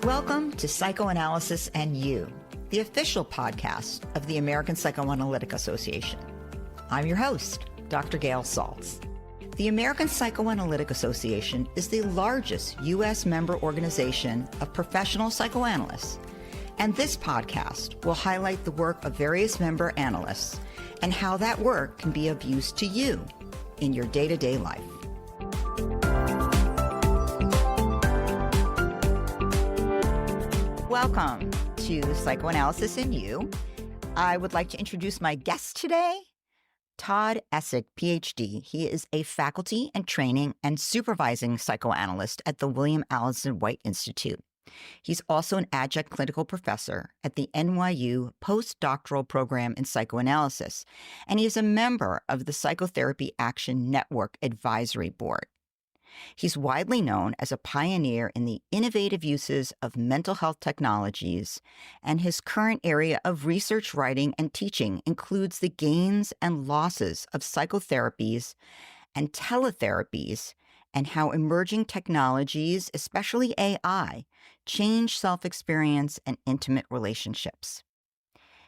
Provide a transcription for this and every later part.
Welcome to Psychoanalysis and You, the official podcast of the American Psychoanalytic Association. I'm your host, Dr. Gail Saltz. The American Psychoanalytic Association is the largest U.S. member organization of professional psychoanalysts, and this podcast will highlight the work of various member analysts and how that work can be of use to you in your day-to-day life. Welcome to Psychoanalysis and You. I would like to introduce my guest today, Todd Essig, Ph.D. He is a faculty and training and supervising psychoanalyst at the William Alanson White Institute. He's also an adjunct clinical professor at the NYU Postdoctoral Program in Psychoanalysis, and he is a member of the Psychotherapy Action Network Advisory Board. He's widely known as a pioneer in the innovative uses of mental health technologies, and his current area of research, writing, and teaching includes the gains and losses of psychotherapies and teletherapies, and how emerging technologies, especially AI, change self-experience and intimate relationships.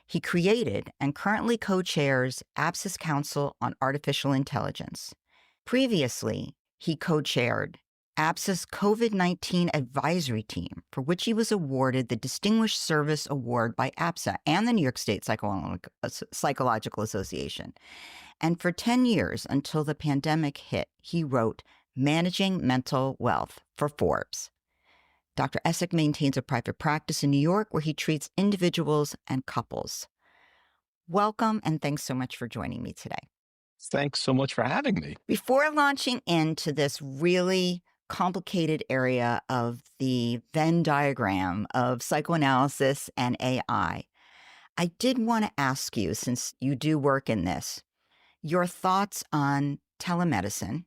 He created and currently co-chairs APsA's Council on Artificial Intelligence. Previously, he co-chaired APsA's COVID-19 advisory team, for which he was awarded the Distinguished Service Award by APsA and the New York State Psychological Association. And for 10 years, until the pandemic hit, he wrote Managing Mental Wealth for Forbes. Dr. Essig maintains a private practice in New York where he treats individuals and couples. Welcome, and thanks so much for joining me today. Thanks so much for having me. Before launching into this really complicated area of the Venn diagram of psychoanalysis and AI, I did want to ask you, since you do work in this, your thoughts on telemedicine,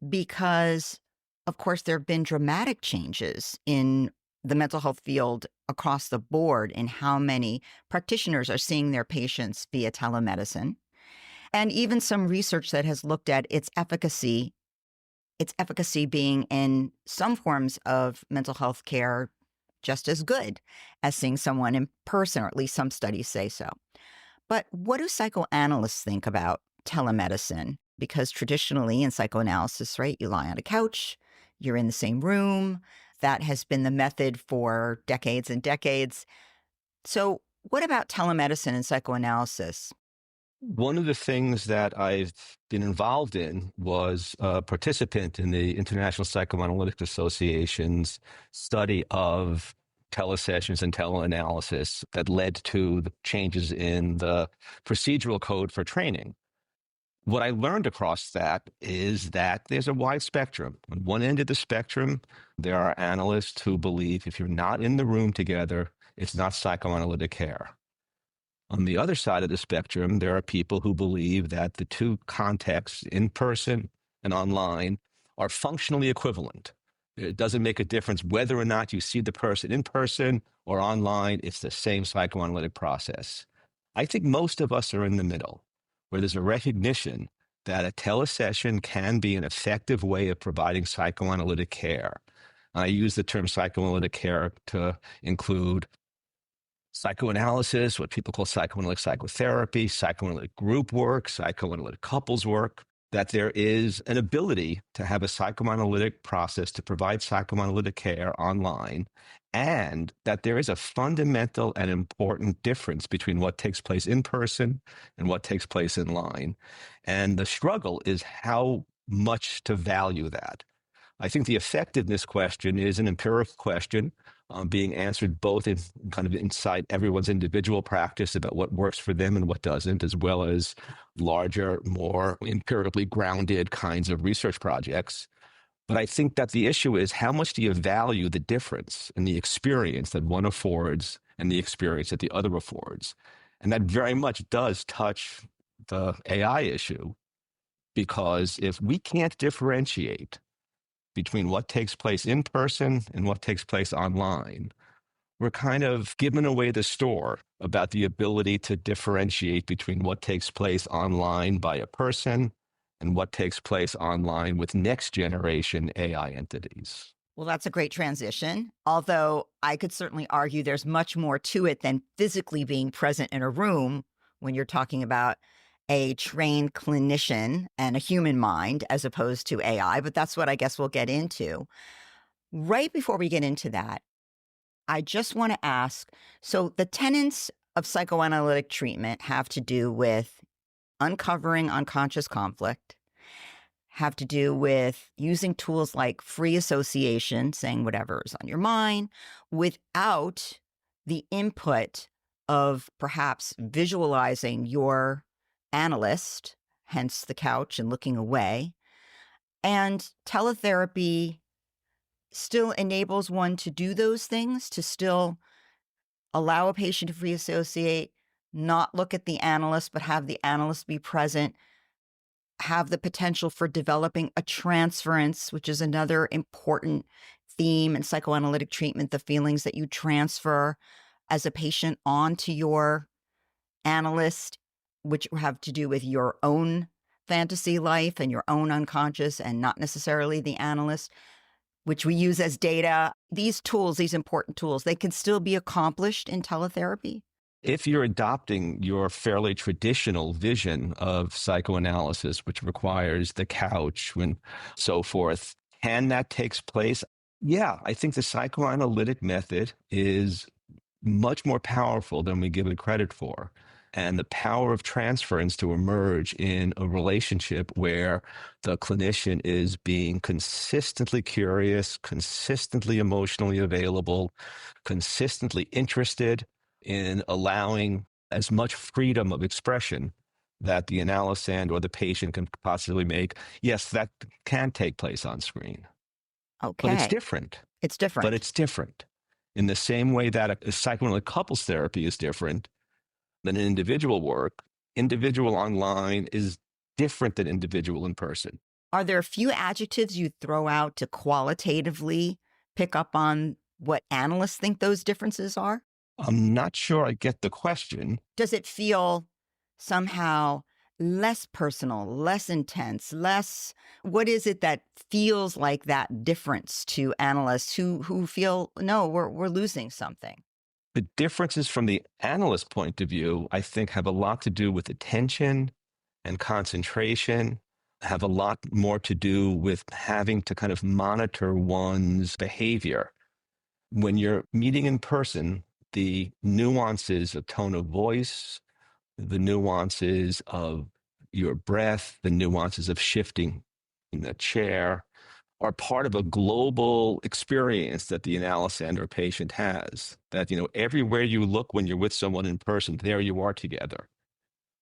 because, of course, there have been dramatic changes in the mental health field across the board in how many practitioners are seeing their patients via telemedicine. And even some research that has looked at its efficacy being in some forms of mental health care just as good as seeing someone in person, or at least some studies say so. But what do psychoanalysts think about telemedicine? Because traditionally in psychoanalysis, right, you lie on a couch, you're in the same room. That has been the method for decades and decades. So what about telemedicine and psychoanalysis? One of the things that I've been involved in was a participant in the International Psychoanalytic Association's study of telesessions and teleanalysis that led to the changes in the procedural code for training. What I learned across that is that there's a wide spectrum. On one end of the spectrum, there are analysts who believe if you're not in the room together, it's not psychoanalytic care. On the other side of the spectrum, there are people who believe that the two contexts, in person and online, are functionally equivalent. It doesn't make a difference whether or not you see the person in person or online. It's the same psychoanalytic process. I think most of us are in the middle, where there's a recognition that a telesession can be an effective way of providing psychoanalytic care. I use the term psychoanalytic care to include psychoanalysis, what people call psychoanalytic psychotherapy, psychoanalytic group work, psychoanalytic couples work, that there is an ability to have a psychoanalytic process to provide psychoanalytic care online, and that there is a fundamental and important difference between what takes place in person and what takes place online. And the struggle is how much to value that. I think the effectiveness question is an empirical question being answered both in kind of inside everyone's individual practice about what works for them and what doesn't, as well as larger, more empirically grounded kinds of research projects. But I think that the issue is how much do you value the difference in the experience that one affords and the experience that the other affords? And that very much does touch the AI issue, because if we can't differentiate between what takes place in person and what takes place online, we're kind of giving away the store about the ability to differentiate between what takes place online by a person and what takes place online with next generation AI entities. Well, that's a great transition. Although I could certainly argue there's much more to it than physically being present in a room when you're talking about a trained clinician and a human mind as opposed to AI, but that's what I guess we'll get into. Right before we get into that, I just want to ask, so the tenets of psychoanalytic treatment have to do with uncovering unconscious conflict, have to do with using tools like free association, saying whatever is on your mind, without the input of perhaps visualizing your analyst, hence the couch and looking away. And teletherapy still enables one to do those things, to still allow a patient to free associate, not look at the analyst, but have the analyst be present, have the potential for developing a transference, which is another important theme in psychoanalytic treatment, the feelings that you transfer as a patient onto your analyst, which have to do with your own fantasy life and your own unconscious and not necessarily the analyst, which we use as data. These tools, these important tools, they can still be accomplished in teletherapy. If you're adopting your fairly traditional vision of psychoanalysis, which requires the couch and so forth, can that take place? Yeah, I think the psychoanalytic method is much more powerful than we give it credit for. And the power of transference to emerge in a relationship where the clinician is being consistently curious, consistently emotionally available, consistently interested in allowing as much freedom of expression that the analyst or the patient can possibly make. Yes, that can take place on screen. Okay. But it's different. It's different. But it's different. In the same way that a psychoanalytic couples therapy is different than an individual work, individual online is different than individual in person. Are there a few adjectives you throw out to qualitatively pick up on what analysts think those differences are? I'm not sure I get the question. Does it feel somehow less personal, less intense, less? What is it that feels like that difference to analysts who feel, no, we're losing something? The differences from the analyst point of view, I think, have a lot to do with attention and concentration, have a lot more to do with having to kind of monitor one's behavior. When you're meeting in person, the nuances of tone of voice, the nuances of your breath, the nuances of shifting in the chair are part of a global experience that the analyst or patient has. That, everywhere you look when you're with someone in person, there you are together.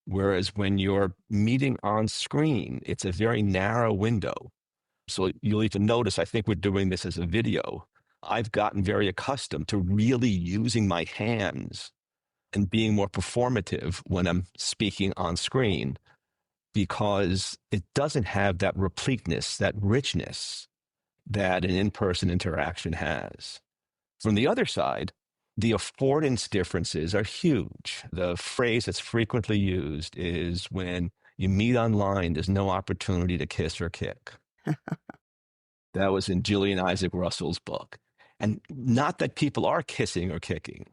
Whereas when you're meeting on screen, it's a very narrow window. So you'll even notice, I think we're doing this as a video. I've gotten very accustomed to really using my hands and being more performative when I'm speaking on screen, because it doesn't have that repleteness, that richness that an in-person interaction has. From the other side, the affordance differences are huge. The phrase that's frequently used is when you meet online, there's no opportunity to kiss or kick. That was in Julian Isaac Russell's book. And not that people are kissing or kicking,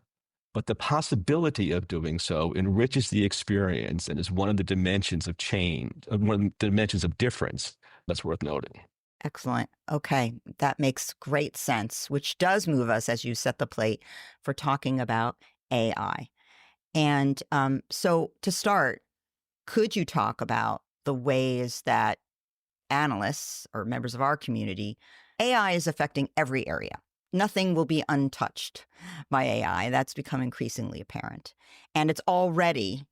but the possibility of doing so enriches the experience and is one of the dimensions of change, one of the dimensions of difference that's worth noting. Excellent. Okay. That makes great sense, which does move us, as you set the plate, for talking about AI. And so to start, could you talk about the ways that analysts or members of our community, AI is affecting every area? Nothing will be untouched by AI. That's become increasingly apparent. And it's already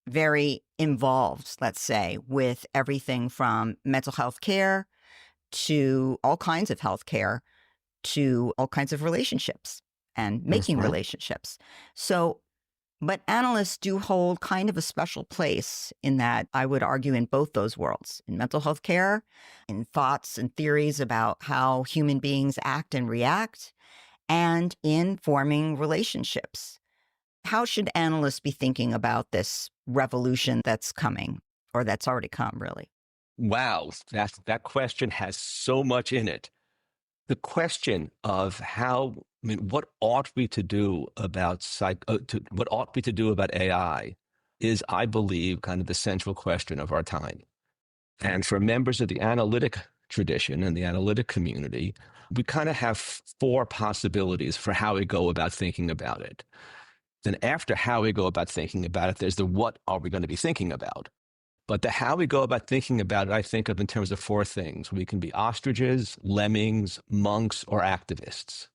very involved, let's say, with everything from mental health care to all kinds of healthcare, to all kinds of relationships and making relationships. So, but analysts do hold kind of a special place in that, I would argue, in both those worlds, in mental health care, in thoughts and theories about how human beings act and react, and in forming relationships. How should analysts be thinking about this revolution that's coming, or that's already come, really? Wow, that question has so much in it. the question of what ought we to do about what ought we to do about AI is, I believe, kind of the central question of our time. And for members of the analytic tradition and the analytic community, we kind of have four possibilities for how we go about thinking about it. Then after how we go about thinking about it, there's the what are we going to be thinking about? But the how we go about thinking about it, I think of in terms of four things. We can be ostriches, lemmings, monks, or activists.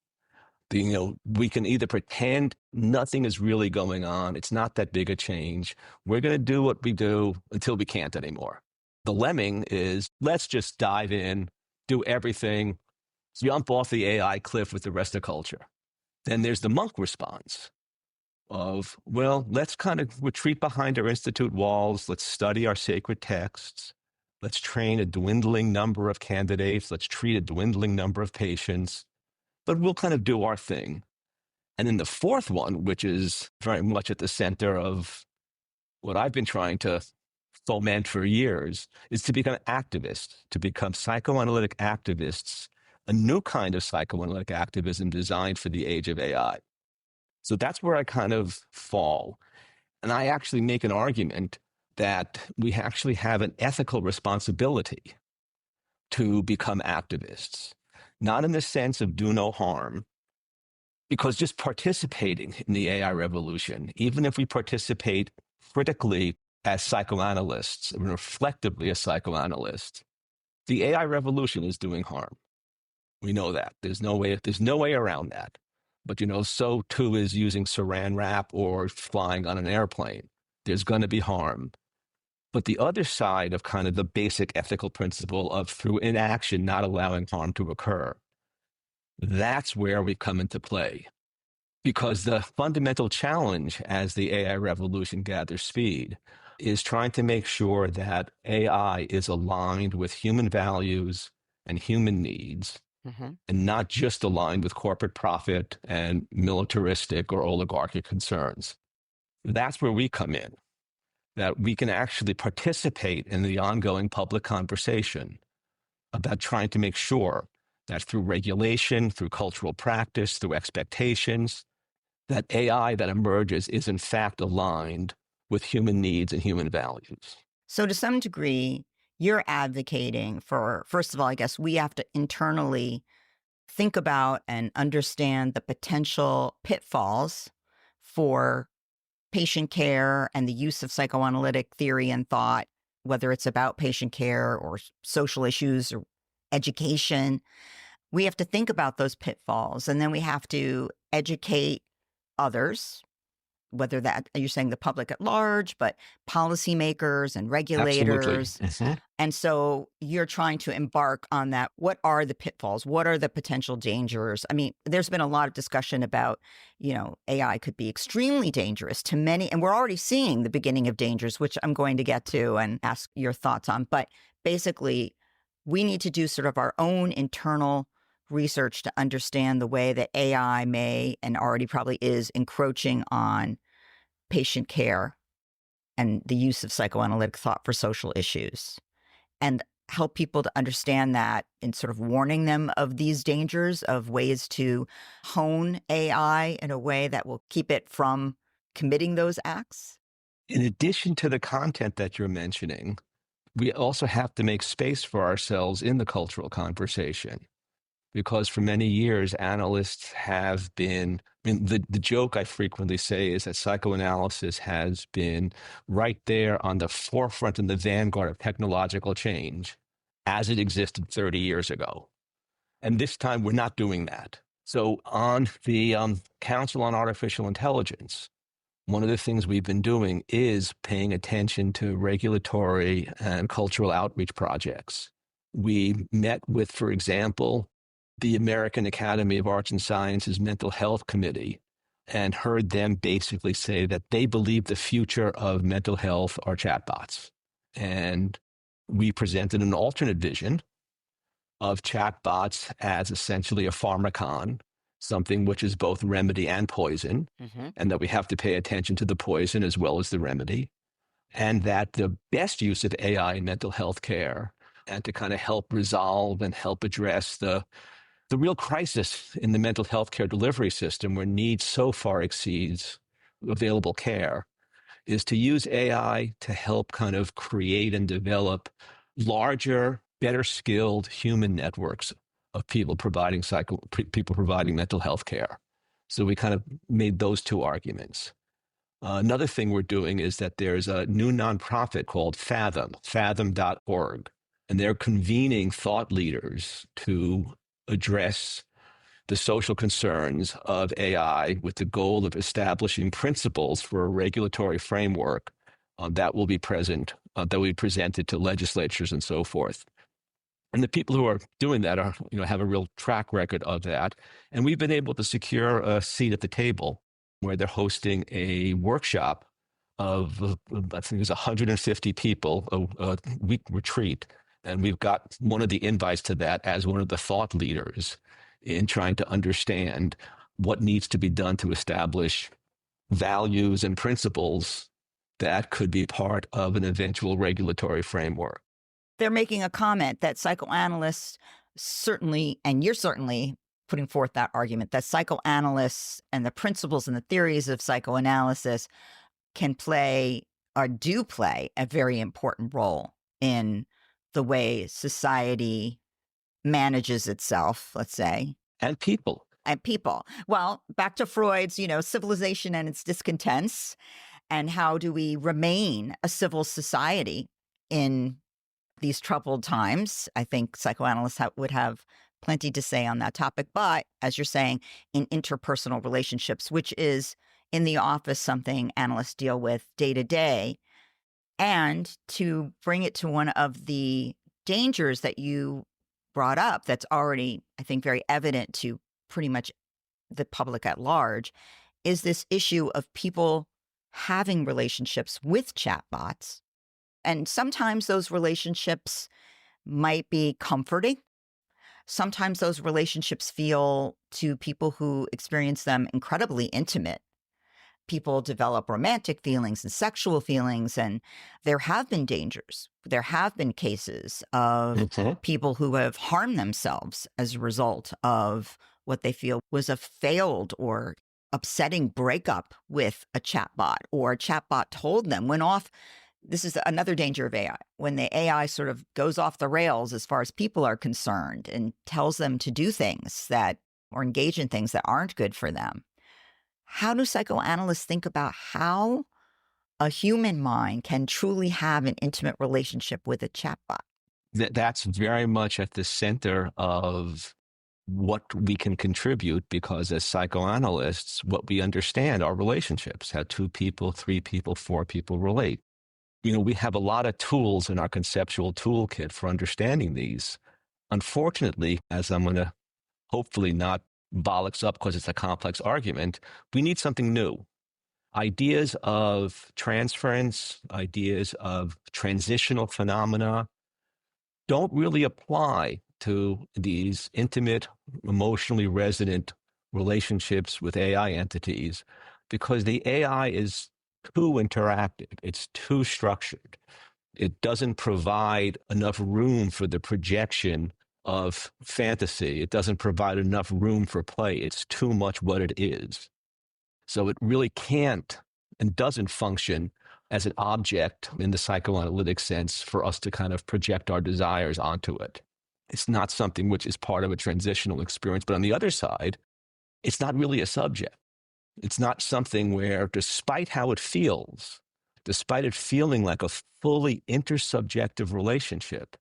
We can either pretend nothing is really going on. It's not that big a change. We're going to do what we do until we can't anymore. The lemming is, let's just dive in, do everything, jump off the AI cliff with the rest of culture. Then there's the monk response of, well, let's kind of retreat behind our institute walls. Let's study our sacred texts. Let's train a dwindling number of candidates. Let's treat a dwindling number of patients. But we'll kind of do our thing. And then the fourth one, which is very much at the center of what I've been trying to foment for years, is to become activists, to become psychoanalytic activists, a new kind of psychoanalytic activism designed for the age of AI. So that's where I kind of fall. And I actually make an argument that we actually have an ethical responsibility to become activists, not in the sense of do no harm, because just participating in the AI revolution, even if we participate critically as psychoanalysts, and reflectively as psychoanalysts, the AI revolution is doing harm. We know that. There's no way around that. But, so too is using saran wrap or flying on an airplane. There's going to be harm. But the other side of kind of the basic ethical principle of through inaction, not allowing harm to occur, that's where we come into play. Because the fundamental challenge as the AI revolution gathers speed is trying to make sure that AI is aligned with human values and human needs, and not just aligned with corporate profit and militaristic or oligarchic concerns. That's where we come in, that we can actually participate in the ongoing public conversation about trying to make sure that through regulation, through cultural practice, through expectations, that AI that emerges is in fact aligned with human needs and human values. So to some degree, you're advocating for, first of all, I guess we have to internally think about and understand the potential pitfalls for patient care and the use of psychoanalytic theory and thought, whether it's about patient care or social issues or education. We have to think about those pitfalls, and then we have to educate others, whether that you're saying the public at large, but policymakers and regulators. And so you're trying to embark on that. What are the pitfalls? What are the potential dangers? I mean, there's been a lot of discussion about, AI could be extremely dangerous to many, and we're already seeing the beginning of dangers, which I'm going to get to and ask your thoughts on. But basically, we need to do sort of our own internal research to understand the way that AI may and already probably is encroaching on patient care and the use of psychoanalytic thought for social issues, and help people to understand that and sort of warning them of these dangers, of ways to hone AI in a way that will keep it from committing those acts. In addition to the content that you're mentioning, we also have to make space for ourselves in the cultural conversation. Because for many years, analysts have been, the joke I frequently say is that psychoanalysis has been right there on the forefront and the vanguard of technological change as it existed 30 years ago. And this time we're not doing that. So on the Council on Artificial Intelligence, one of the things we've been doing is paying attention to regulatory and cultural outreach projects. We met with, for example, the American Academy of Arts and Sciences Mental Health Committee, and heard them basically say that they believe the future of mental health are chatbots. And we presented an alternate vision of chatbots as essentially a pharmacon, something which is both remedy and poison, and that we have to pay attention to the poison as well as the remedy, and that the best use of AI in mental health care and to kind of help resolve and help address the The real crisis in the mental health care delivery system, where need so far exceeds available care, is to use AI to help kind of create and develop larger, better skilled human networks of people providing people providing mental health care. So we kind of made those two arguments. Another thing we're doing is that there's a new nonprofit called fathom.org, and they're convening thought leaders to address the social concerns of AI with the goal of establishing principles for a regulatory framework that will be presented to legislatures and so forth. And the people who are doing that are, have a real track record of that. And we've been able to secure a seat at the table where they're hosting a workshop of, I think there's 150 people, a week retreat. And we've got one of the invites to that as one of the thought leaders in trying to understand what needs to be done to establish values and principles that could be part of an eventual regulatory framework. They're making a comment that psychoanalysts certainly, and you're certainly putting forth that argument, that psychoanalysts and the principles and the theories of psychoanalysis can play or do play a very important role in the way society manages itself, let's say. And people. Well, back to Freud's, civilization and its discontents, and how do we remain a civil society in these troubled times. I think psychoanalysts would have plenty to say on that topic. But as you're saying, in interpersonal relationships, which is in the office something analysts deal with day to day, and to bring it to one of the dangers that you brought up that's already, I think, very evident to pretty much the public at large, is this issue of people having relationships with chatbots. And sometimes those relationships might be comforting. Sometimes those relationships feel, to people who experience them, incredibly intimate. People develop romantic feelings and sexual feelings, and there have been dangers. There have been cases of people who have harmed themselves as a result of what they feel was a failed or upsetting breakup with a chatbot, or a chatbot told them, went off. This is another danger of AI, when the AI sort of goes off the rails as far as people are concerned and tells them to do things that, or engage in things that aren't good for them. How do psychoanalysts think about how a human mind can truly have an intimate relationship with a chatbot? That's very much at the center of what we can contribute, because as psychoanalysts, what we understand are relationships, how 2 people, 3 people, 4 people relate. We have a lot of tools in our conceptual toolkit for understanding these. Unfortunately, as I'm going to hopefully not bollocks up because it's a complex argument, we need something new. Ideas of transference, ideas of transitional phenomena don't really apply to these intimate, emotionally resonant relationships with AI entities, because the AI is too interactive. It's too structured. It doesn't provide enough room for the projection of fantasy. It doesn't provide enough room for play. It's too much what it is. So it really can't and doesn't function as an object in the psychoanalytic sense for us to kind of project our desires onto it. It's not something which is part of a transitional experience. But on the other side, it's not really a subject. It's not something where, despite how it feels, despite it feeling like a fully intersubjective relationship,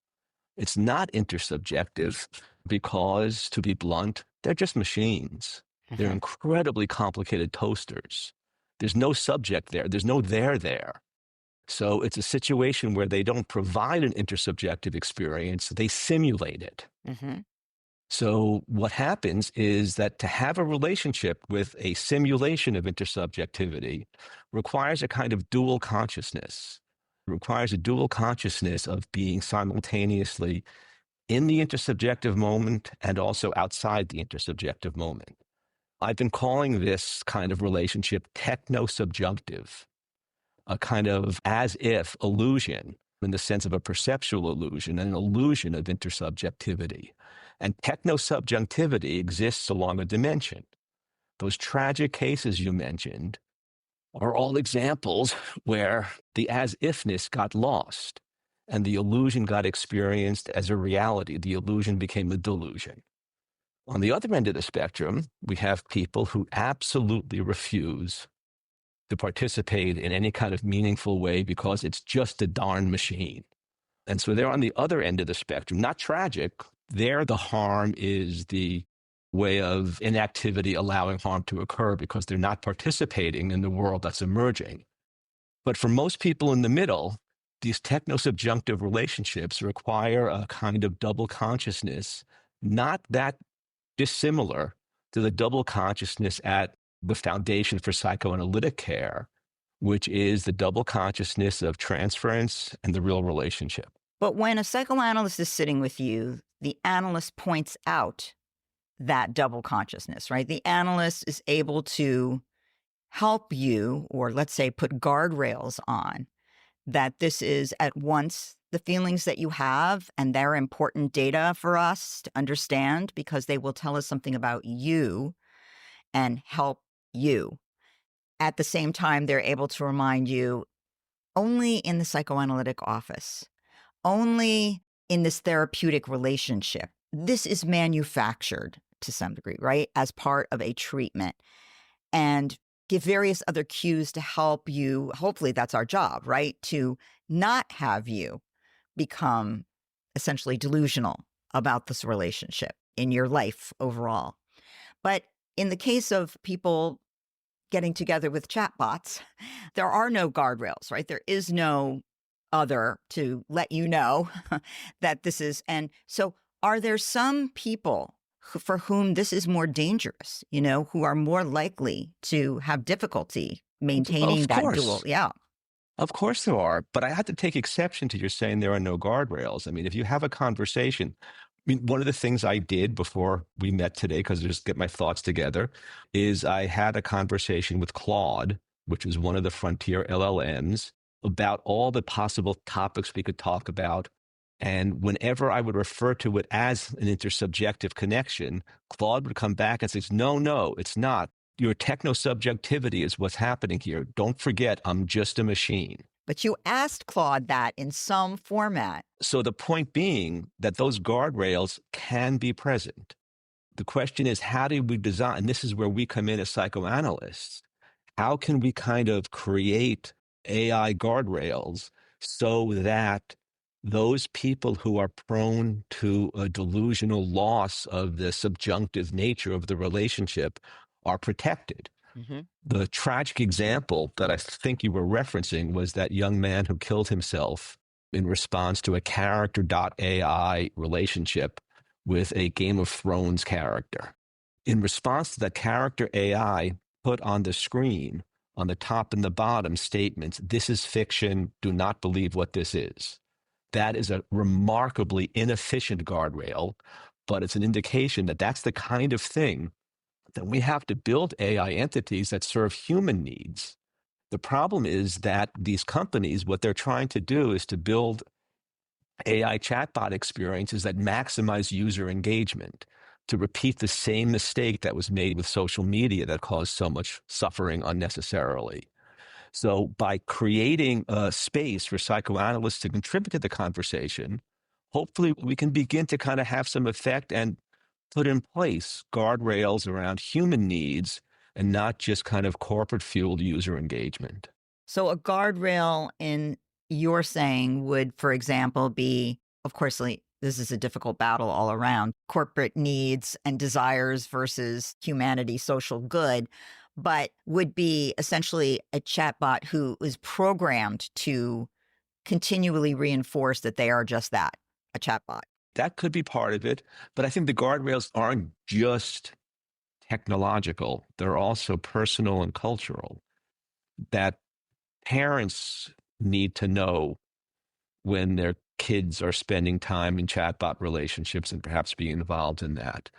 it's not intersubjective because, to be blunt, they're just machines. They're incredibly complicated toasters. There's no subject there. There's no there. So it's a situation where they don't provide an intersubjective experience. They simulate it. So what happens is that to have a relationship with a simulation of intersubjectivity requires a kind of dual consciousness. It requires a dual consciousness of being simultaneously in the intersubjective moment and also outside the intersubjective moment. I've been calling this kind of relationship techno-subjunctive, a kind of as-if illusion in the sense of a perceptual illusion, an illusion of intersubjectivity. And techno-subjunctivity exists along a dimension. Those tragic cases you mentioned are all examples where the as-ifness got lost and the illusion got experienced as a reality. The illusion became a delusion. On the other end of the spectrum, we have people who absolutely refuse to participate in any kind of meaningful way because it's just a darn machine. And so they're on the other end of the spectrum, not tragic. There, the harm is the way of inactivity allowing harm to occur because they're not participating in the world that's emerging. But for most people in the middle, these techno-subjunctive relationships require a kind of double consciousness, not that dissimilar to the double consciousness at the foundation for psychoanalytic care, which is the double consciousness of transference and the real relationship. But when a psychoanalyst is sitting with you, the analyst points out that double consciousness, right? The analyst is able to help you, or let's say put guardrails on, that this is at once the feelings that you have, and they're important data for us to understand because they will tell us something about you and help you. At the same time, they're able to remind you only in the psychoanalytic office, only in this therapeutic relationship. This is manufactured to some degree, right? As part of a treatment, and give various other cues to help you. Hopefully that's our job, right? To not have you become essentially delusional about this relationship in your life overall. But in the case of people getting together with chatbots, there are no guardrails, right? There is no other to let you know that this is. And so are there some people for whom this is more dangerous, who are more likely to have difficulty maintaining that dual? Yeah. Of course there are, but I have to take exception to your saying there are no guardrails. I mean, if you have a conversation, one of the things I did before we met today, because I just get my thoughts together, is I had a conversation with Claude, which is one of the frontier LLMs, about all the possible topics we could talk about. And whenever I would refer to it as an intersubjective connection, Claude would come back and say, no, it's not. Your techno-subjectivity is what's happening here. Don't forget, I'm just a machine. But you asked Claude that in some format. So the point being that those guardrails can be present. The question is, how do we design, and this is where we come in as psychoanalysts, how can we kind of create AI guardrails so that those people who are prone to a delusional loss of the subjunctive nature of the relationship are protected? Mm-hmm. The tragic example that I think you were referencing was that young man who killed himself in response to a character.ai relationship with a Game of Thrones character. In response to that, character AI put on the screen, on the top and the bottom, statements, "This is fiction, do not believe what this is." That is a remarkably inefficient guardrail, but it's an indication that that's the kind of thing that we have to build AI entities that serve human needs. The problem is that these companies, what they're trying to do is to build AI chatbot experiences that maximize user engagement, to repeat the same mistake that was made with social media that caused so much suffering unnecessarily. So by creating a space for psychoanalysts to contribute to the conversation, hopefully we can begin to kind of have some effect and put in place guardrails around human needs and not just kind of corporate-fueled user engagement. So a guardrail in your saying would, for example, be, of course, this is a difficult battle all around, corporate needs and desires versus humanity, social good, but would be essentially a chatbot who is programmed to continually reinforce that they are just that, a chatbot. That could be part of it, but I think the guardrails aren't just technological. They're also personal and cultural, that parents need to know when their kids are spending time in chatbot relationships and perhaps being involved in that.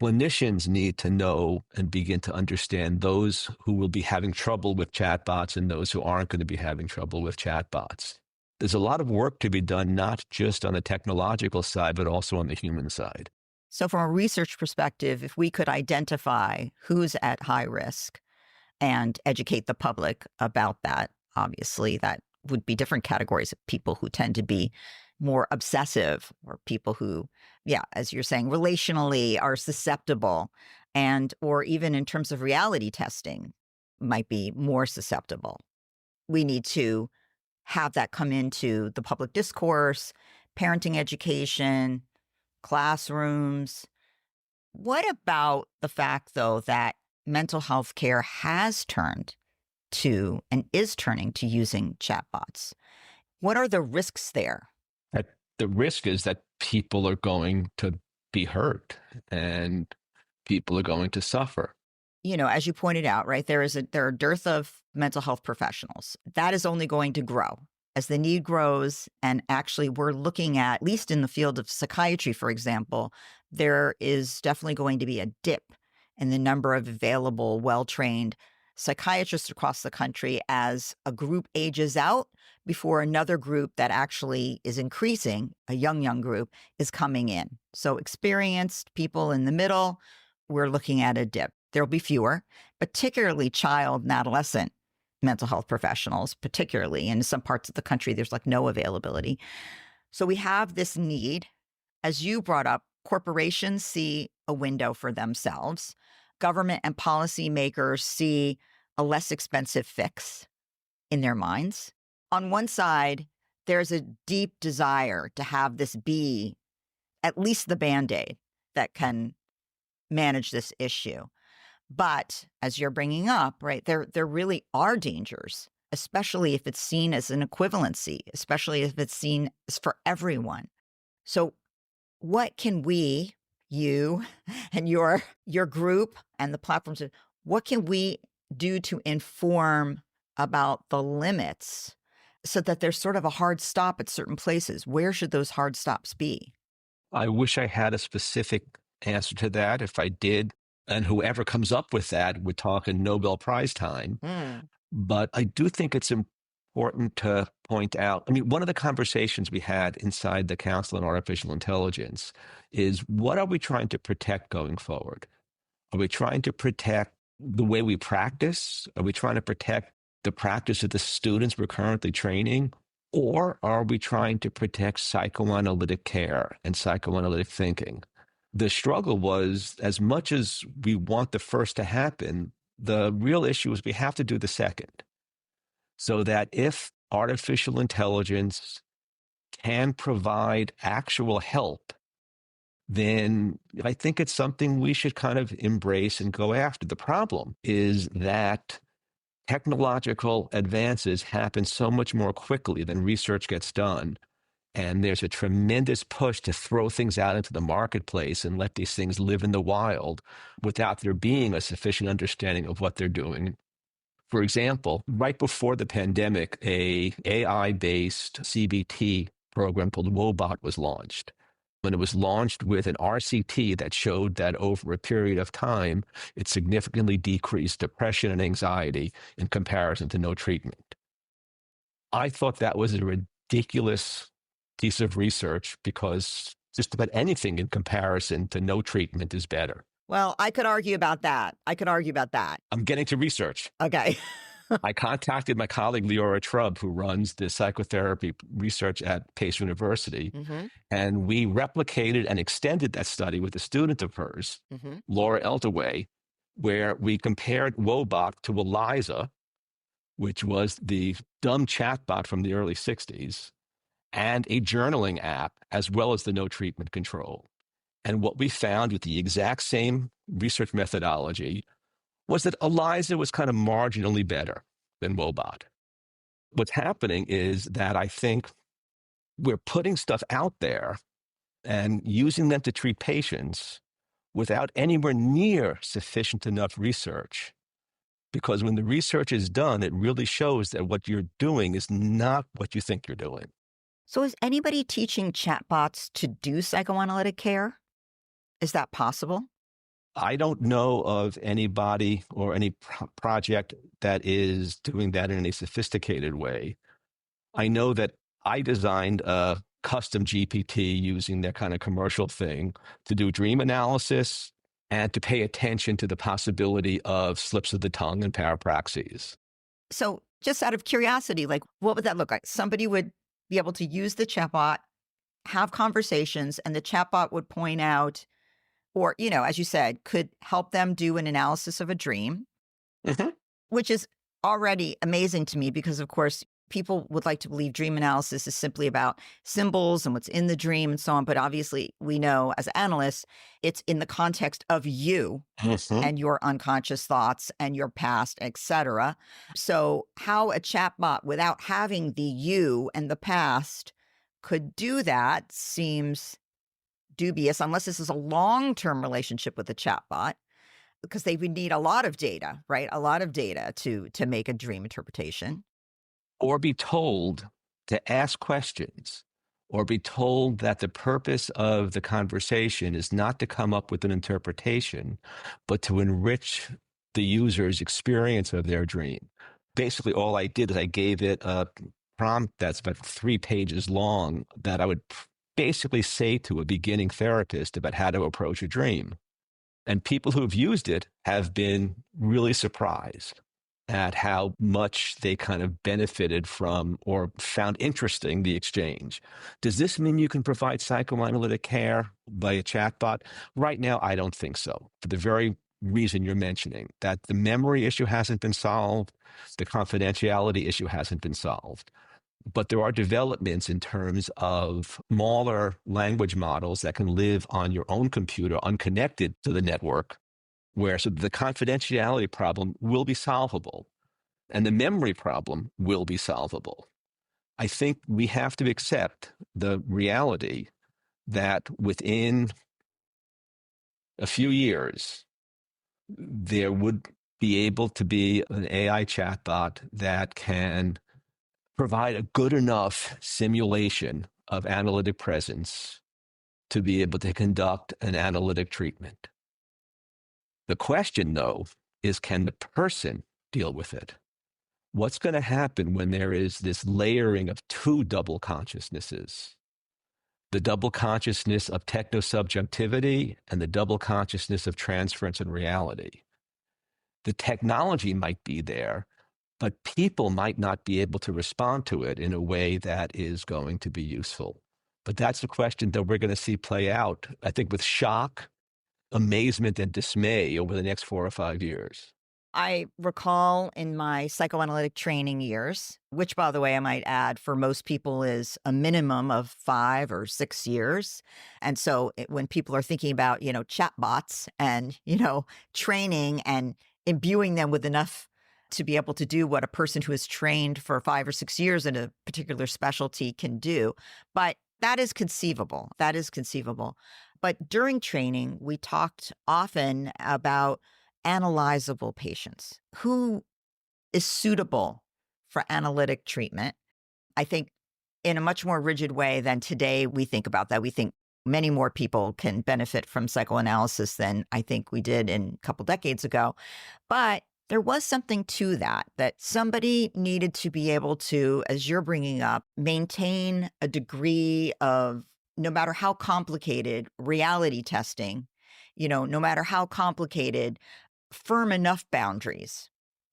Clinicians need to know and begin to understand those who will be having trouble with chatbots and those who aren't going to be having trouble with chatbots. there's a lot of work to be done, not just on the technological side, but also on the human side. So from a research perspective, if we could identify who's at high risk and educate the public about that, obviously that would be different categories of people who tend to be more obsessive, or people who, as you're saying, relationally are susceptible, and or even in terms of reality testing might be more susceptible. We need to have that come into the public discourse, parenting education, classrooms. What about the fact, though, that mental health care has turned to and is turning to using chatbots? What are the risks there? The risk is that people are going to be hurt and people are going to suffer. As you pointed out, right, there are a dearth of mental health professionals. That is only going to grow as the need grows. And actually, we're looking at least in the field of psychiatry, for example, there is definitely going to be a dip in the number of available, well-trained psychiatrists across the country as a group ages out before another group that actually is increasing, a young group, is coming in. So experienced people in the middle, we're looking at a dip. There'll be fewer, particularly child and adolescent mental health professionals, particularly in some parts of the country, there's like no availability. So we have this need. As you brought up, corporations see a window for themselves. Government and policymakers see a less expensive fix in their minds. On one side, there's a deep desire to have this be at least the Band-Aid that can manage this issue. But as you're bringing up, right, there really are dangers, especially if it's seen as an equivalency, especially if it's seen as for everyone. So what can we, you and your group and the platforms, what can we do to inform about the limits so that there's sort of a hard stop at certain places? Where should those hard stops be? I wish I had a specific answer to that. If I did, and whoever comes up with that, we're talking Nobel Prize time. But I do think it's important to point out, one of the conversations we had inside the Council on Artificial Intelligence is, what are we trying to protect going forward? Are we trying to protect the way we practice? Are we trying to protect the practice of the students we're currently training? Or are we trying to protect psychoanalytic care and psychoanalytic thinking? The struggle was, as much as we want the first to happen, the real issue is we have to do the second. So that if artificial intelligence can provide actual help, then I think it's something we should kind of embrace and go after. The problem is that technological advances happen so much more quickly than research gets done. And there's a tremendous push to throw things out into the marketplace and let these things live in the wild without there being a sufficient understanding of what they're doing. For example, right before the pandemic, a AI-based CBT program called Wobot was launched. And it was launched with an RCT that showed that over a period of time, it significantly decreased depression and anxiety in comparison to no treatment. I thought that was a ridiculous piece of research, because just about anything in comparison to no treatment is better. Well, I could argue about that. I'm getting to research. Okay. I contacted my colleague, Leora Trubb, who runs the psychotherapy research at Pace University, and we replicated and extended that study with a student of hers, Laura Elderway, where we compared Wobot to Eliza, which was the dumb chatbot from the early 60s, and a journaling app, as well as the no treatment control. And what we found with the exact same research methodology was that Eliza was kind of marginally better than Wobot. What's happening is that I think we're putting stuff out there and using them to treat patients without anywhere near sufficient enough research. Because when the research is done, it really shows that what you're doing is not what you think you're doing. So is anybody teaching chatbots to do psychoanalytic care? Is that possible? I don't know of anybody or any project that is doing that in a sophisticated way. I know that I designed a custom GPT using their kind of commercial thing to do dream analysis and to pay attention to the possibility of slips of the tongue and parapraxis. So just out of curiosity, like what would that look like? Somebody would be able to use the chatbot, have conversations, and the chatbot would point out, or, as you said, could help them do an analysis of a dream, Mm-hmm. which is already amazing to me because, of course, people would like to believe dream analysis is simply about symbols and what's in the dream and so on. But obviously, we know as analysts, it's in the context of you Mm-hmm. and your unconscious thoughts and your past, etc. So how a chatbot without having the you and the past could do that seems dubious, unless this is a long-term relationship with the chatbot, because they would need a lot of data, right? A lot of data to make a dream interpretation. Or be told to ask questions, or be told that the purpose of the conversation is not to come up with an interpretation, but to enrich the user's experience of their dream. Basically, all I did is I gave it a prompt that's about 3 pages long that I would basically say to a beginning therapist about how to approach a dream. And people who have used it have been really surprised at how much they kind of benefited from or found interesting the exchange. Does this mean you can provide psychoanalytic care by a chatbot? Right now, I don't think so, for the very reason you're mentioning, that the memory issue hasn't been solved, the confidentiality issue hasn't been solved. But there are developments in terms of smaller language models that can live on your own computer, unconnected to the network, where so the confidentiality problem will be solvable and the memory problem will be solvable. I think we have to accept the reality that within a few years, there would be able to be an AI chatbot that can provide a good enough simulation of analytic presence to be able to conduct an analytic treatment. The question, though, is can the person deal with it? What's going to happen when there is this layering of 2 double consciousnesses? The double consciousness of techno-subjunctivity and the double consciousness of transference and reality. The technology might be there, but people might not be able to respond to it in a way that is going to be useful. But that's the question that we're going to see play out, I think, with shock, amazement, and dismay over the next 4 or 5 years. I recall in my psychoanalytic training years, which, by the way, I might add, for most people is a minimum of 5 or 6 years. And so when people are thinking about, chatbots and, training and imbuing them with enough to be able to do what a person who is trained for 5 or 6 years in a particular specialty can do. But that is conceivable. That is conceivable. But during training, we talked often about analyzable patients. Who is suitable for analytic treatment? I think in a much more rigid way than today we think about that. We think many more people can benefit from psychoanalysis than I think we did in a couple decades ago. But there was something to that somebody needed to be able to, as you're bringing up, maintain a degree of, no matter how complicated, reality testing, no matter how complicated, firm enough boundaries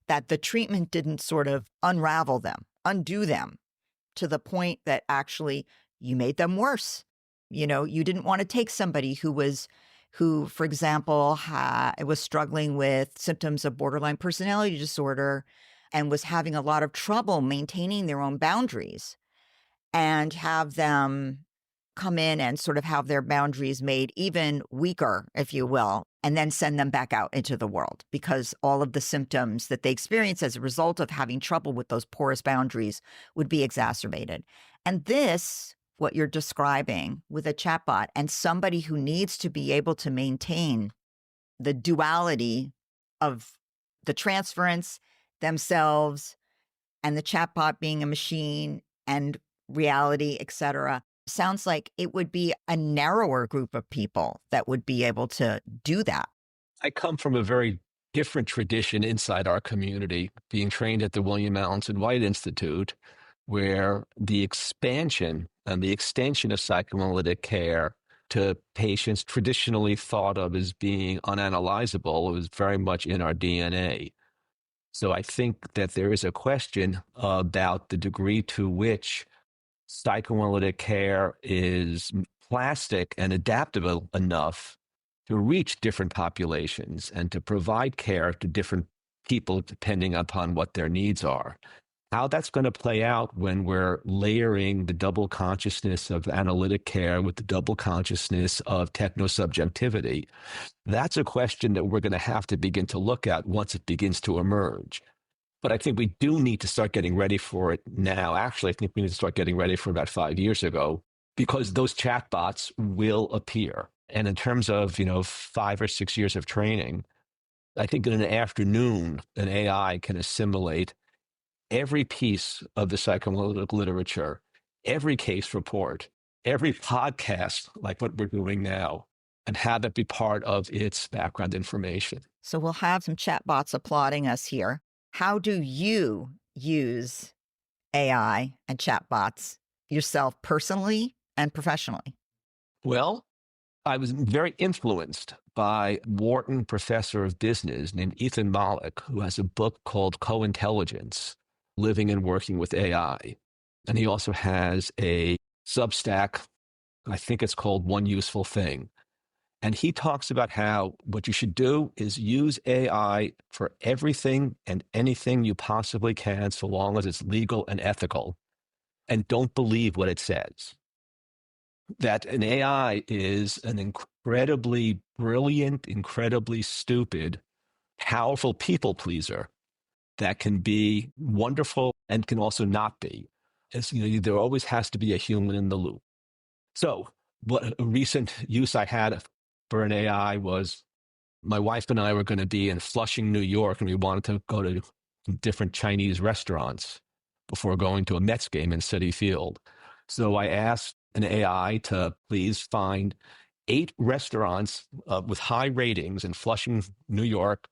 that the treatment didn't sort of unravel them, undo them to the point that actually you made them worse. You didn't want to take somebody who, for example, was struggling with symptoms of borderline personality disorder and was having a lot of trouble maintaining their own boundaries, and have them come in and sort of have their boundaries made even weaker, if you will, and then send them back out into the world because all of the symptoms that they experience as a result of having trouble with those porous boundaries would be exacerbated. And this, what you're describing with a chatbot and somebody who needs to be able to maintain the duality of the transference themselves and the chatbot being a machine and reality, et cetera, sounds like it would be a narrower group of people that would be able to do that. I come from a very different tradition inside our community, being trained at the William Alanson White Institute, where the expansion and the extension of psychoanalytic care to patients traditionally thought of as being unanalyzable was very much in our DNA. So I think that there is a question about the degree to which psychoanalytic care is plastic and adaptable enough to reach different populations and to provide care to different people depending upon what their needs are. How that's going to play out when we're layering the double consciousness of analytic care with the double consciousness of techno-subjunctivity, that's a question that we're going to have to begin to look at once it begins to emerge. But I think we do need to start getting ready for it now. Actually, I think we need to start getting ready for about 5 years ago, because those chatbots will appear. And in terms of, 5 or 6 years of training, I think in an afternoon, an AI can assimilate every piece of the psychoanalytic literature, every case report, every podcast, like what we're doing now, and have that be part of its background information. So we'll have some chatbots applauding us here. How do you use AI and chatbots yourself personally and professionally? Well, I was very influenced by Wharton professor of business named Ethan Mollick, who has a book called Co-Intelligence, Living and Working with AI. And he also has a Substack, I think it's called One Useful Thing. And he talks about how what you should do is use AI for everything and anything you possibly can, so long as it's legal and ethical, and don't believe what it says. That an AI is an incredibly brilliant, incredibly stupid, powerful people pleaser that can be wonderful and can also not be. There always has to be a human in the loop. So what a recent use I had for an AI was my wife and I were going to be in Flushing, New York, and we wanted to go to different Chinese restaurants before going to a Mets game in Citi Field. So I asked an AI to please find 8 restaurants with high ratings in Flushing, New York,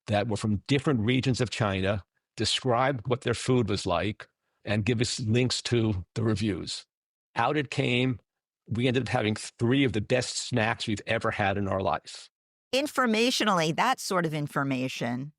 that were from different regions of China, describe what their food was like, and give us links to the reviews. Out it came. We ended up having 3 of the best snacks we've ever had in our life. Informationally, that sort of information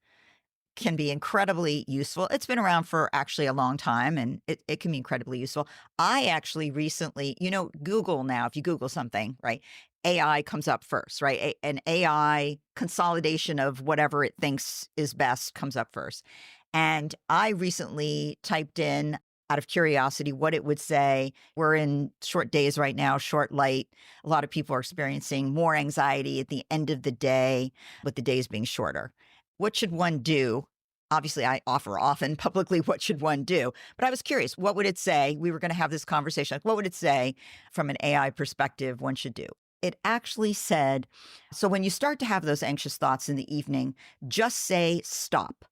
can be incredibly useful. It's been around for actually a long time, and it can be incredibly useful. I actually recently, Google now, if you Google something, right, AI comes up first, right? An AI consolidation of whatever it thinks is best comes up first. And I recently typed in, out of curiosity, what it would say. We're in short days right now, short light. A lot of people are experiencing more anxiety at the end of the day, with the days being shorter. What should one do? Obviously, I offer often publicly, what should one do? But I was curious, what would it say? We were going to have this conversation. Like, what would it say from an AI perspective one should do? It actually said, so when you start to have those anxious thoughts in the evening, just say stop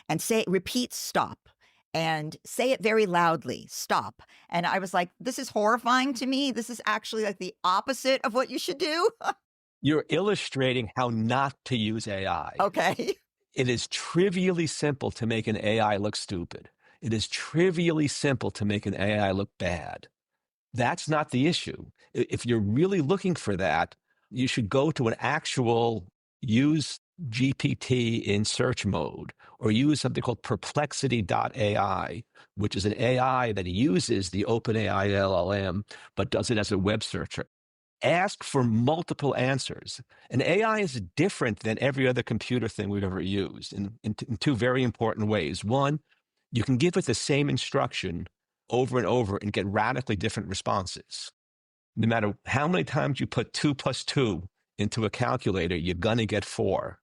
and repeat stop. And say it very loudly, stop. And I was like, this is horrifying to me. This is actually like the opposite of what you should do. You're illustrating how not to use AI. Okay. It is trivially simple to make an AI look stupid. It is trivially simple to make an AI look bad. That's not the issue. If you're really looking for that, you should go to an actual use GPT in search mode, or use something called perplexity.ai, which is an AI that uses the OpenAI LLM, but does it as a web searcher. Ask for multiple answers. An AI is different than every other computer thing we've ever used in 2 very important ways. One, you can give it the same instruction over and over and get radically different responses. No matter how many times you put 2 plus 2 into a calculator, you're going to get 4.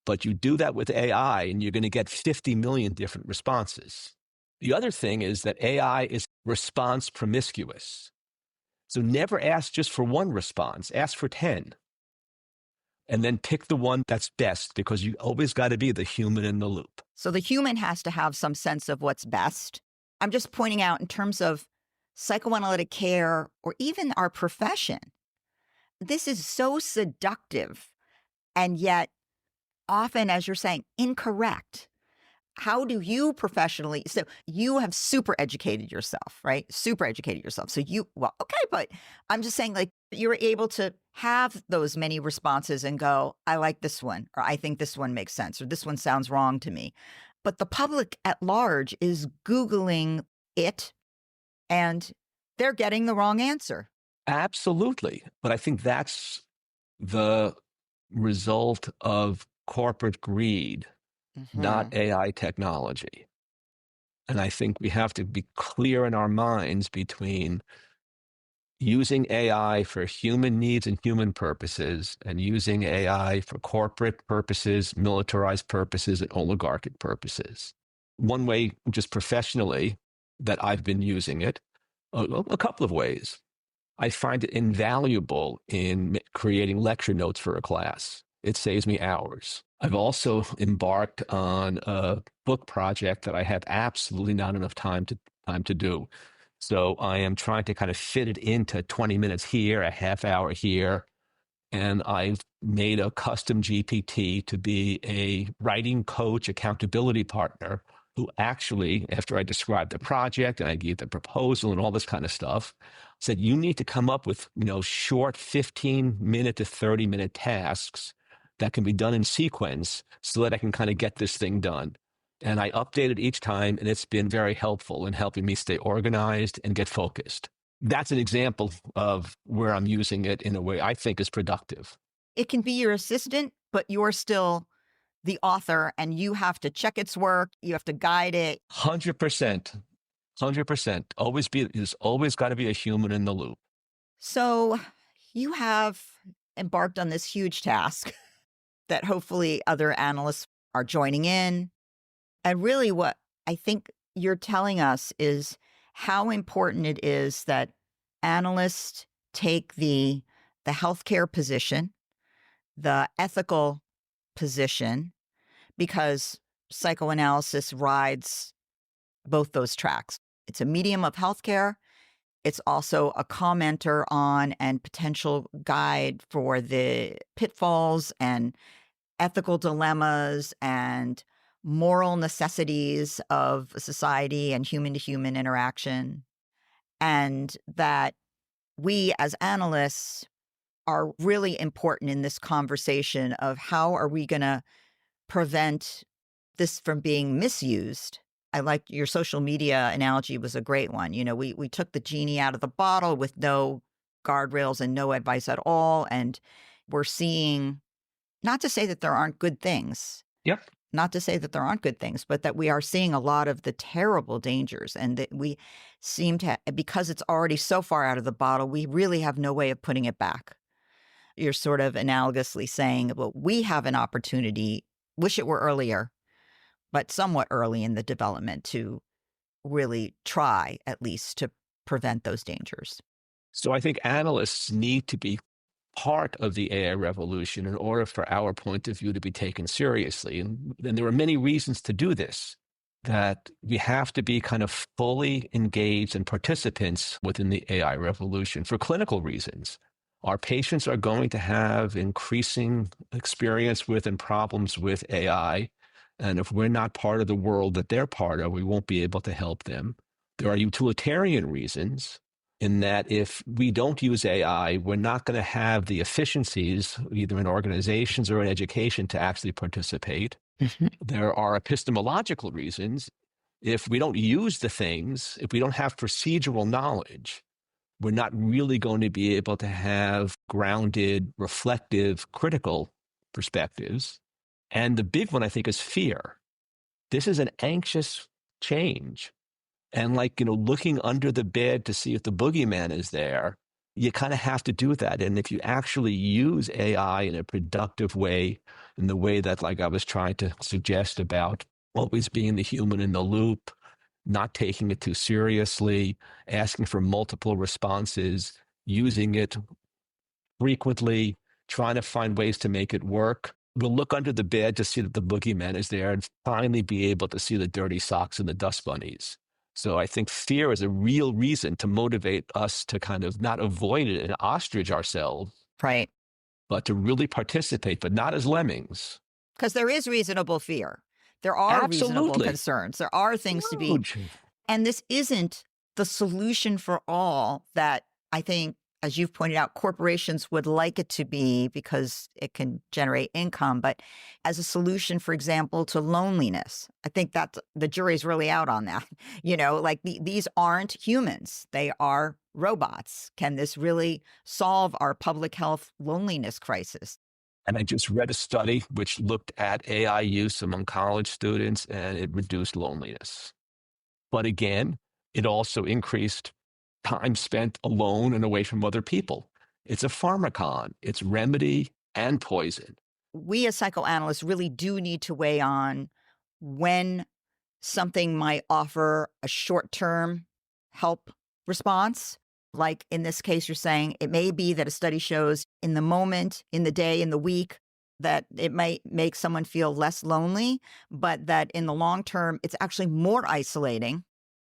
But you do that with AI, and you're going to get 50 million different responses. The other thing is that AI is response promiscuous. So never ask just for one response, ask for 10. And then pick the one that's best, because you always got to be the human in the loop. So the human has to have some sense of what's best. I'm just pointing out, in terms of psychoanalytic care or even our profession, this is so seductive and yet often, as you're saying, incorrect. how do you professionally, so you have super educated yourself, right? Super educated yourself. So well, okay, but I'm just saying, like, you're able to have those many responses and go, I like this one, or I think this one makes sense, or this one sounds wrong to me. But the public at large is Googling it and they're getting the wrong answer. Absolutely. But I think that's the result of corporate greed, not AI technology. And I think we have to be clear in our minds between using AI for human needs and human purposes and using AI for corporate purposes, militarized purposes, and oligarchic purposes. One way, just professionally, that I've been using it, a couple of ways. I find it invaluable in creating lecture notes for a class. It saves me hours. I've also embarked on a book project that I have absolutely not enough time to do. So I am trying to kind of fit it into 20 minutes here, a half hour here. And I've made a custom GPT to be a writing coach, accountability partner, who actually, after I described the project and I gave the proposal and all this kind of stuff, said, you need to come up with, short 15-minute to 30-minute tasks that can be done in sequence so that I can kind of get this thing done. And I update it each time, and it's been very helpful in helping me stay organized and get focused. That's an example of where I'm using it in a way I think is productive. It can be your assistant, but you're still the author and you have to check its work. You have to guide it. 100%. 100%. There's always got to be a human in the loop. So you have embarked on this huge task that hopefully other analysts are joining in. And really what I think you're telling us is how important it is that analysts take the healthcare position, the ethical position, because psychoanalysis rides both those tracks. It's a medium of healthcare. It's also a commenter on and potential guide for the pitfalls and ethical dilemmas and moral necessities of society and human-to-human interaction. And that we as analysts are really important in this conversation of how are we going to prevent this from being misused. I like your social media analogy was a great one. We took the genie out of the bottle with no guardrails and no advice at all. And we're seeing, not to say that there aren't good things. Yep. Not to say that there aren't good things, but that we are seeing a lot of the terrible dangers, and that we seem to, because it's already so far out of the bottle, we really have no way of putting it back. You're sort of analogously saying, well, we have an opportunity, wish it were earlier, but somewhat early in the development, to really try at least to prevent those dangers. So I think analysts need to be part of the AI revolution in order for our point of view to be taken seriously. And there are many reasons to do this, that we have to be kind of fully engaged and participants within the AI revolution for clinical reasons. Our patients are going to have increasing experience with and problems with AI. And if we're not part of the world that they're part of, we won't be able to help them. There are utilitarian reasons in that if we don't use AI, we're not going to have the efficiencies, either in organizations or in education, to actually participate. Mm-hmm. There are epistemological reasons. If we don't use the things, if we don't have procedural knowledge, we're not really going to be able to have grounded, reflective, critical perspectives. And the big one, I think, is fear. This is an anxious change. And looking under the bed to see if the boogeyman is there, you kind of have to do that. And if you actually use AI in a productive way, in the way that, I was trying to suggest about always being the human in the loop, not taking it too seriously, asking for multiple responses, using it frequently, trying to find ways to make it work, we'll look under the bed to see that the boogeyman is there and finally be able to see the dirty socks and the dust bunnies. So I think fear is a real reason to motivate us to kind of not avoid it and ostrich ourselves. Right. But to really participate, but not as lemmings. Because there is reasonable fear. There are reasonable Absolutely. concerns. There are things to be, Huge. and this isn't the solution for all that I think, as you've pointed out, corporations would like it to be because it can generate income. But as a solution, for example, to loneliness, I think that the jury's really out on that. Like these aren't humans. They are robots. Can this really solve our public health loneliness crisis? And I just read a study which looked at AI use among college students, and it reduced loneliness. But again, it also increased time spent alone and away from other people. It's a pharmacon. It's remedy and poison. We as psychoanalysts really do need to weigh on when something might offer a short-term help response. Like in this case, you're saying it may be that a study shows in the moment, in the day, in the week, that it might make someone feel less lonely, but that in the long term, it's actually more isolating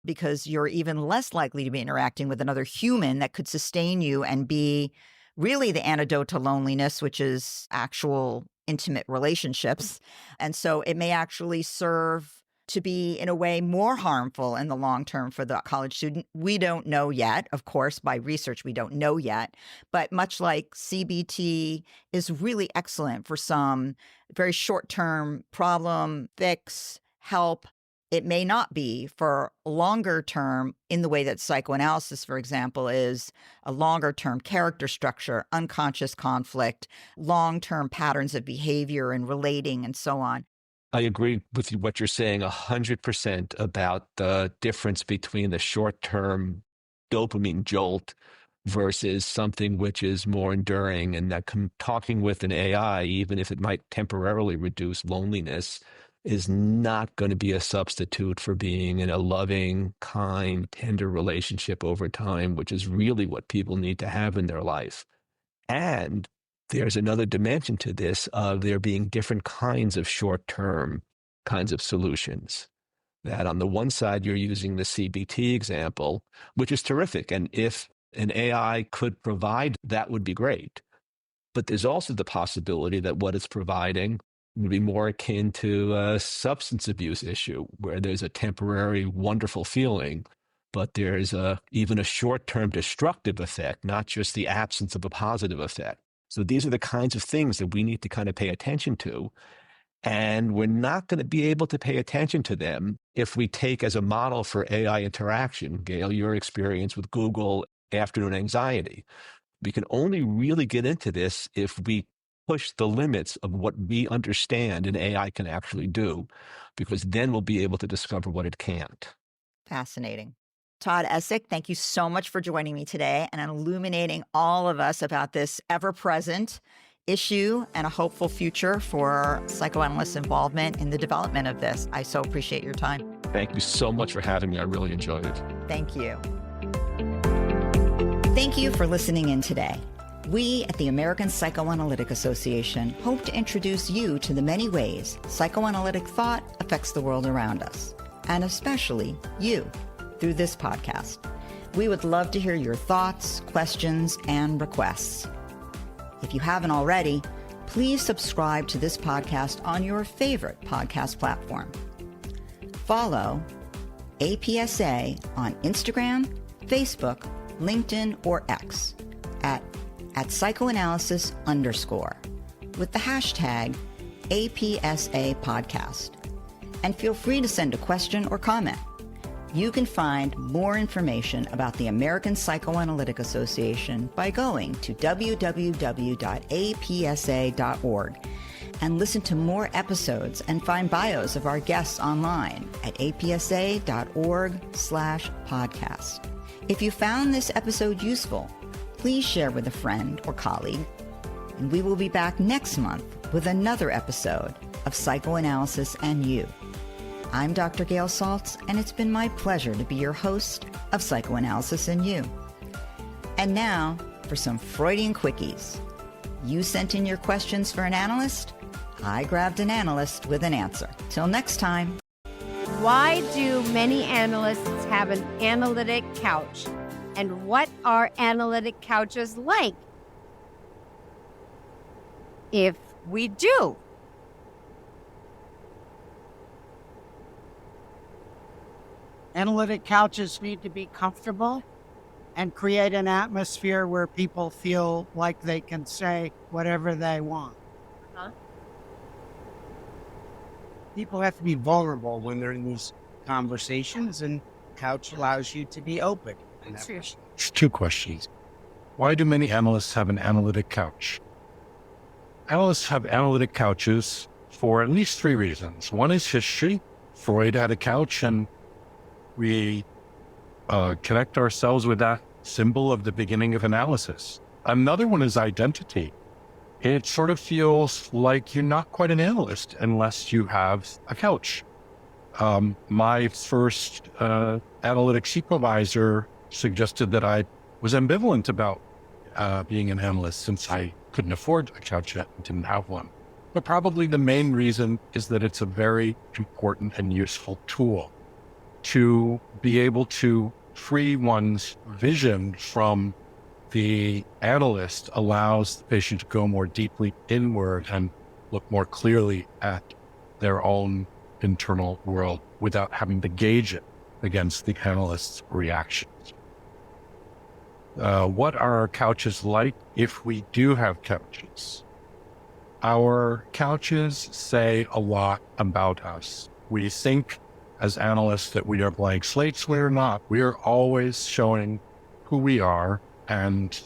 because you're even less likely to be interacting with another human that could sustain you and be really the antidote to loneliness, which is actual intimate relationships. And so it may actually serve to be, in a way, more harmful in the long term for the college student. We don't know yet. Of course, by research, we don't know yet. But much like CBT is really excellent for some very short-term problem, fix, help, it may not be for longer term in the way that psychoanalysis, for example, is a longer term character structure, unconscious conflict, long-term patterns of behavior and relating and so on. I agree with what you're saying 100% about the difference between the short-term dopamine jolt versus something which is more enduring, and that talking with an AI, even if it might temporarily reduce loneliness, is not going to be a substitute for being in a loving, kind, tender relationship over time, which is really what people need to have in their life. And there's another dimension to this of there being different kinds of short-term kinds of solutions. That on the one side, you're using the CBT example, which is terrific. And if an AI could provide, that would be great. But there's also the possibility that what it's providing would be more akin to a substance abuse issue, where there's a temporary wonderful feeling, but there's even a short-term destructive effect, not just the absence of a positive effect. So these are the kinds of things that we need to kind of pay attention to. And we're not going to be able to pay attention to them if we take as a model for AI interaction, Gail, your experience with Google afternoon anxiety. We can only really get into this if we push the limits of what we understand an AI can actually do, because then we'll be able to discover what it can't. Fascinating. Todd Essig, thank you so much for joining me today and illuminating all of us about this ever-present issue and a hopeful future for psychoanalysts' involvement in the development of this. I so appreciate your time. Thank you so much for having me. I really enjoyed it. Thank you. Thank you for listening in today. We at the American Psychoanalytic Association hope to introduce you to the many ways psychoanalytic thought affects the world around us, and especially you, through this podcast. We would love to hear your thoughts, questions, and requests. If you haven't already, please subscribe to this podcast on your favorite podcast platform. Follow APsA on Instagram, Facebook, LinkedIn, or X at psychoanalysis_ with the hashtag APsA podcast. And feel free to send a question or comment. You can find more information about the American Psychoanalytic Association by going to www.apsa.org and listen to more episodes and find bios of our guests online at apsa.org/podcast. If you found this episode useful, please share with a friend or colleague. And we will be back next month with another episode of Psychoanalysis and You. I'm Dr. Gail Saltz, and it's been my pleasure to be your host of Psychoanalysis and You. And now for some Freudian quickies. You sent in your questions for an analyst. I grabbed an analyst with an answer. Till next time. Why do many analysts have an analytic couch? And what are analytic couches like? If we do. Analytic couches need to be comfortable and create an atmosphere where people feel like they can say whatever they want. People have to be vulnerable when they're in these conversations, and couch allows you to be open. It's two questions. Why do many analysts have an analytic couch? Analysts have analytic couches for at least three reasons. One is history. Freud had a couch, and we connect ourselves with that symbol of the beginning of analysis. Another one is identity. It sort of feels like you're not quite an analyst unless you have a couch. My first analytic supervisor suggested that I was ambivalent about being an analyst since I couldn't afford a couch yet and didn't have one. But probably the main reason is that it's a very important and useful tool to be able to free one's vision from the analyst. Allows the patient to go more deeply inward and look more clearly at their own internal world without having to gauge it against the analyst's reactions. What are our couches like if we do have couches? Our couches say a lot about us. We think as analysts that we are blank slates. We're not. We are always showing who we are, and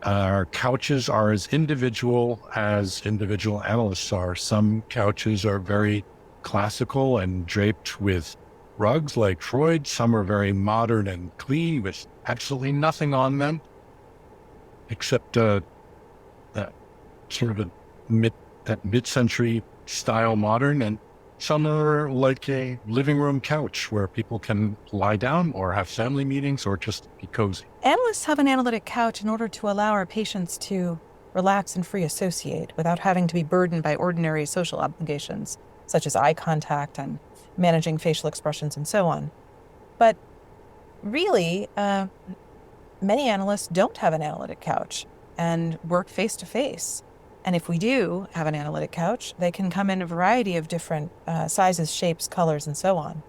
our couches are as individual analysts are. Some couches are very classical and draped with rugs like Freud. Some are very modern and clean with absolutely nothing on them except that sort of mid-century style modern. And some are like a living room couch where people can lie down or have family meetings or just be cozy. Analysts have an analytic couch in order to allow our patients to relax and free associate without having to be burdened by ordinary social obligations, such as eye contact and managing facial expressions and so on. But really, many analysts don't have an analytic couch and work face-to-face. And if we do have an analytic couch, they can come in a variety of different sizes, shapes, colors, and so on.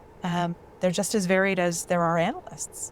They're just as varied as there are analysts.